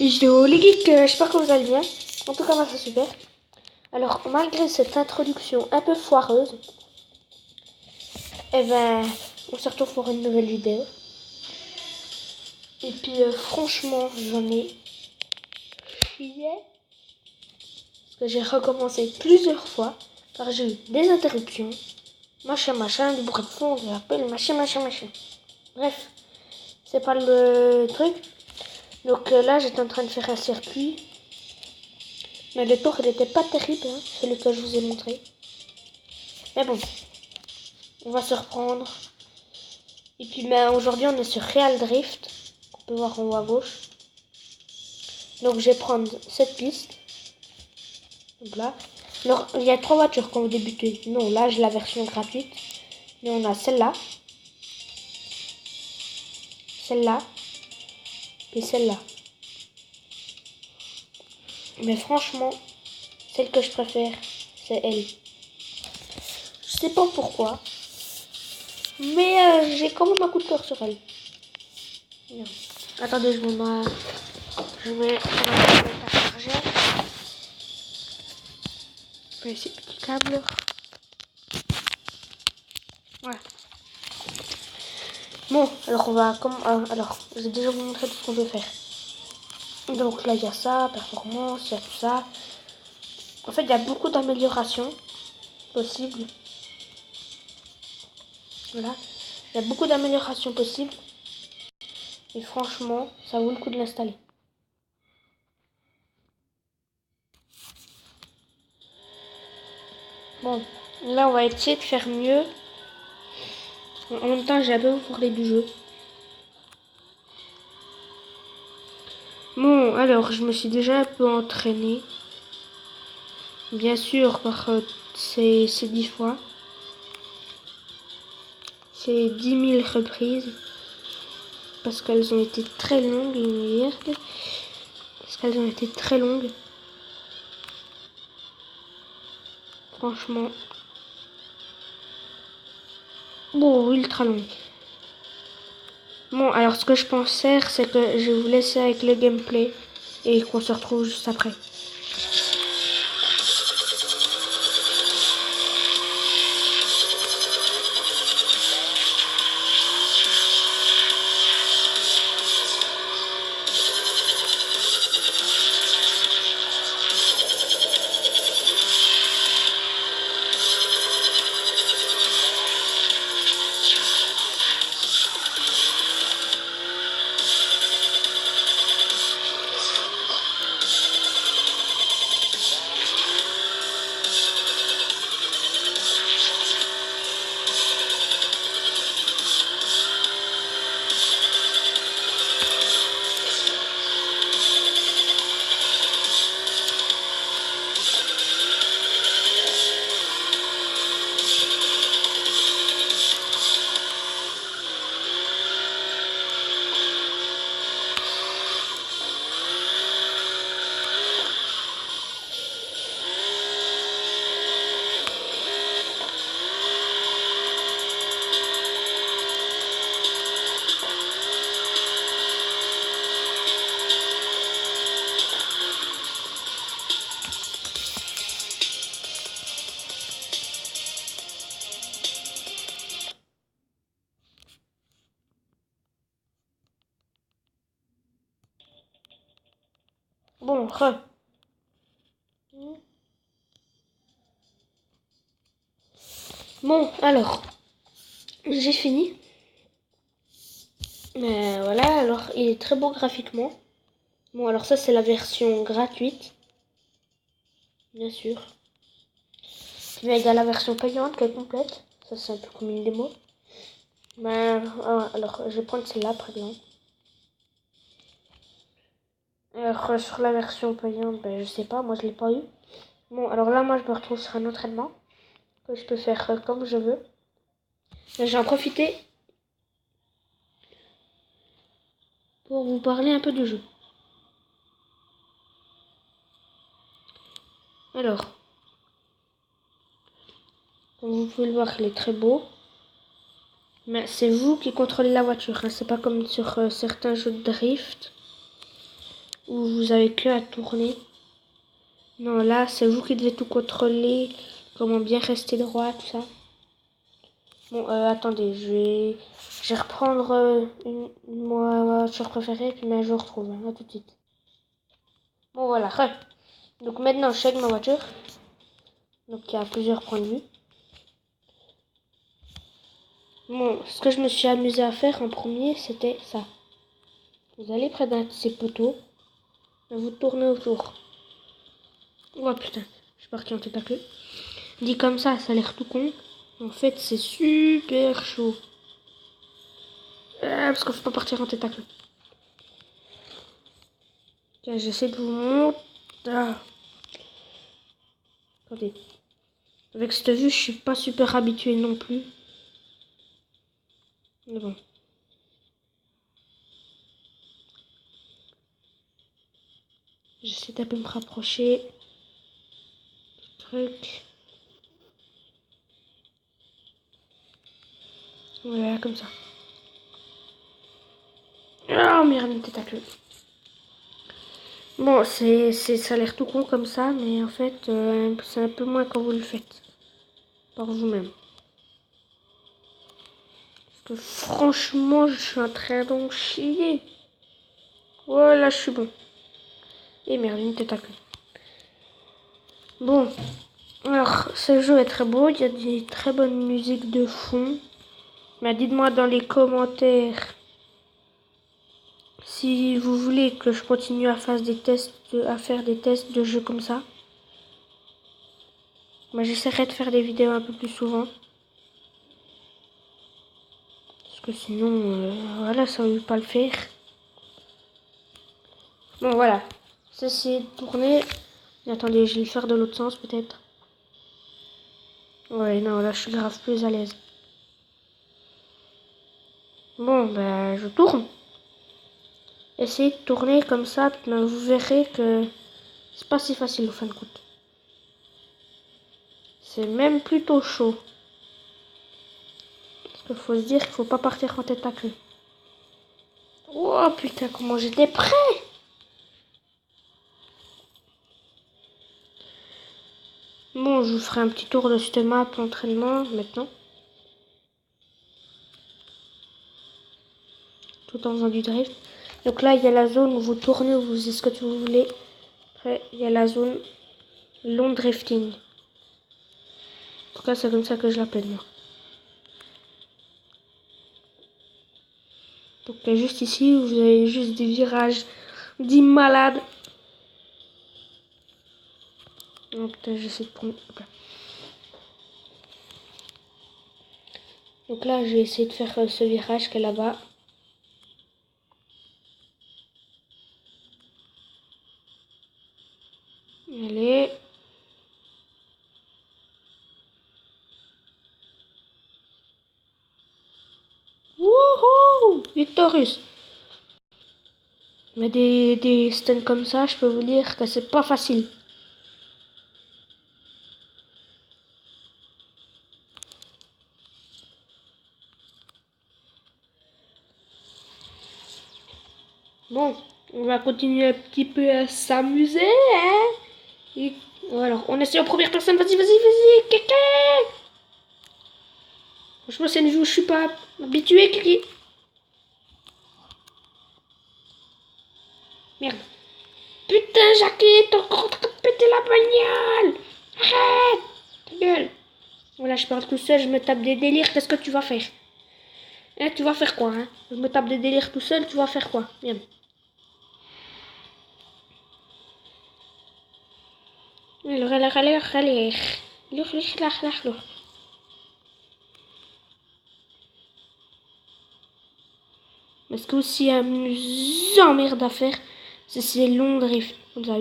Yo les geeks, j'espère que vous allez bien. En tout cas, moi c'est super. Alors, malgré cette introduction un peu foireuse, eh ben, on se retrouve pour une nouvelle vidéo. Et puis, franchement, j'en ai chié. Parce que j'ai recommencé plusieurs fois, car j'ai eu des interruptions. Machin, du bruit de fond, des appels, machin. Bref, c'est pas le truc. Donc là, j'étais en train de faire un circuit. Mais le tour, il était pas terrible, hein, celui que je vous ai montré. Mais bon, on va se reprendre. Et puis aujourd'hui, on est sur Real Drift. On peut voir en haut à gauche. Donc je vais prendre cette piste. Donc là. Alors, il y a 3 voitures quand vous débutez. Non, là, j'ai la version gratuite. Mais on a celle-là. Celle-là. Et celle-là. Mais franchement, celle que je préfère, c'est elle. Je sais pas pourquoi. Mais j'ai quand même un coup de cœur sur elle. Non. Attendez, je mets à charger. Je mets ces petits câbles. Ouais. Bon, alors on va alors, je vais déjà vous montrer tout ce qu'on peut faire. Donc là, il y a ça, performance, il y a tout ça. En fait, il y a beaucoup d'améliorations possibles. Voilà. Il y a beaucoup d'améliorations possibles. Et franchement, ça vaut le coup de l'installer. Bon, là, on va essayer de faire mieux. En même temps, j'ai un peu parlé du jeu. Bon, alors, je me suis déjà un peu entraîné. Bien sûr, par ces 10 fois. C'est 10 000 reprises. Parce qu'elles ont été très longues, merde. Parce qu'elles ont été très longues. Franchement. Bon, ultra longues. Bon, alors ce que je pense faire, c'est que je vais vous laisser avec le gameplay. Et qu'on se retrouve juste après. Bon, Bon, alors, j'ai fini. Voilà, alors il est très beau graphiquement. Bon, alors ça c'est la version gratuite. Bien sûr. Mais il y a la version payante qui est complète. Ça c'est un peu comme une démo. Alors, je vais prendre celle-là par exemple. Alors, sur la version payante, je sais pas, moi je l'ai pas eu. Bon, alors là, moi je me retrouve sur un entraînement que je peux faire comme je veux. J'ai en profité pour vous parler un peu du jeu. Alors, comme vous pouvez le voir, il est très beau. Mais c'est vous qui contrôlez la voiture, hein. C'est pas comme sur certains jeux de drift où vous avez que à tourner. Non, là, c'est vous qui devez tout contrôler, comment bien rester droit, tout ça. Bon, attendez, je vais reprendre ma voiture préférée, puis je retrouve, hein, à tout de suite. Bon, voilà, donc maintenant, je suis avec ma voiture. Donc, il y a plusieurs points de vue. Bon, ce que je me suis amusé à faire en premier, c'était ça. Vous allez près d'un de ces poteaux, et vous tournez autour. Oh putain, je suis parti en tentacle. Dit comme ça a l'air tout con. En fait, c'est super chaud. Parce qu'il faut pas partir en tentacle. Tiens, j'essaie de vous montrer. Ah. Attendez. Avec cette vue, je suis pas super habitué non plus. Mais bon. J'essaie d'un peu me rapprocher. Truc. Voilà, comme ça. Oh merde, une tentacle. Bon, ça a l'air tout con comme ça, mais en fait, c'est un peu moins quand vous le faites. Par vous-même. Parce que franchement, je suis en train d'en chier. Voilà, je suis bon. Et merde, une tentacle. Bon. Alors, ce jeu est très beau. Il y a des très bonnes musiques de fond. Mais dites-moi dans les commentaires si vous voulez que je continue à faire des tests de jeux comme ça. Moi, j'essaierai de faire des vidéos un peu plus souvent. Parce que sinon, voilà, ça ne veut pas le faire. Bon, voilà. Ceci est tourné. Attendez, je vais le faire de l'autre sens peut-être. Ouais, non, là, je suis grave plus à l'aise. Bon, ben, je tourne. Essayez de tourner comme ça, ben, vous verrez que c'est pas si facile au fin de compte. C'est même plutôt chaud. Parce qu'il faut se dire qu'il faut pas partir en tête à queue. Oh putain, comment j'étais prêt! Bon, je vous ferai un petit tour de cette map entraînement maintenant. Tout en faisant du drift. Donc là, il y a la zone où vous tournez, où vous faites ce que vous voulez. Après, il y a la zone long drifting. En tout cas, c'est comme ça que je l'appelle moi. Donc juste ici, vous avez juste des virages dits malades. Oh putain, j'essaie de prendre... Okay. Donc là, je vais essayer de faire ce virage qui est là-bas. Allez. Wouhou! Victorious! Mais des stunts comme ça, je peux vous dire que c'est pas facile. Bon, on va continuer un petit peu à s'amuser, hein? Et, alors, on essaie en première personne. Vas-y, vas-y, vas-y, Kiki! Franchement, c'est une vue où je suis pas habitué, Kiki. Merde. Putain, Jackie, t'es encore en train de péter la bagnole! Arrête! Ta gueule! Voilà, je parle tout seul, je me tape des délires. Qu'est-ce que tu vas faire? Hein, tu vas faire quoi, hein? Je me tape des délires tout seul, tu vas faire quoi? Viens. Mais ce qui est aussi amusant, merde à faire, c'est ces longs drifts. Comme ça.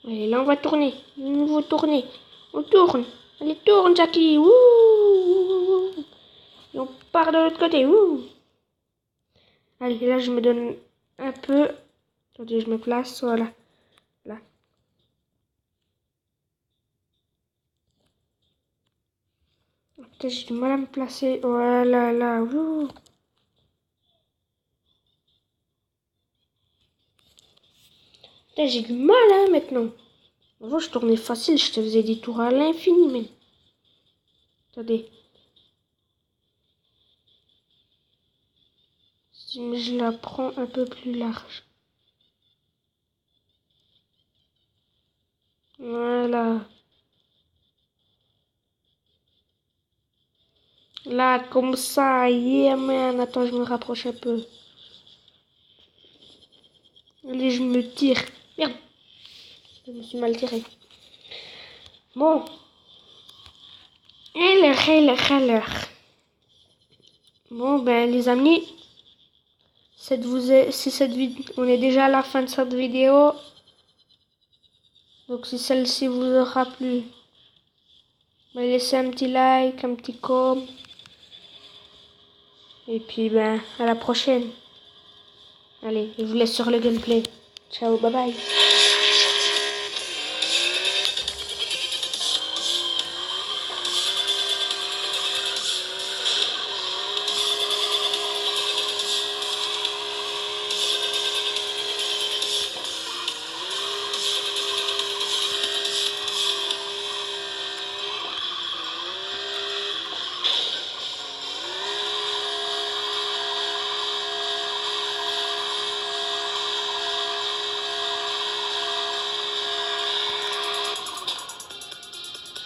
Allez, là on va tourner. Nouveau tourner. On tourne. Allez, tourne, Jackie. Wouh. Et on part de l'autre côté. Wouh. Allez, là je me donne un peu. Attendez, je me place. Voilà. J'ai du mal à me placer. Voilà, là. Ouh. J'ai du mal, hein, maintenant. Avant, je tournais facile. Je te faisais des tours à l'infini, mais... Attendez. Si je la prends un peu plus large. Voilà. Là, comme ça. Yeah, man. Attends, je me rapproche un peu. Allez, je me tire. Merde. Je me suis mal tiré. Bon. Alors. Bon, ben, les amis. On est déjà à la fin de cette vidéo. Donc, si celle-ci vous aura plu, ben, laissez un petit like, un petit com. Et puis, ben, à la prochaine. Allez, je vous laisse sur le gameplay. Ciao, bye bye.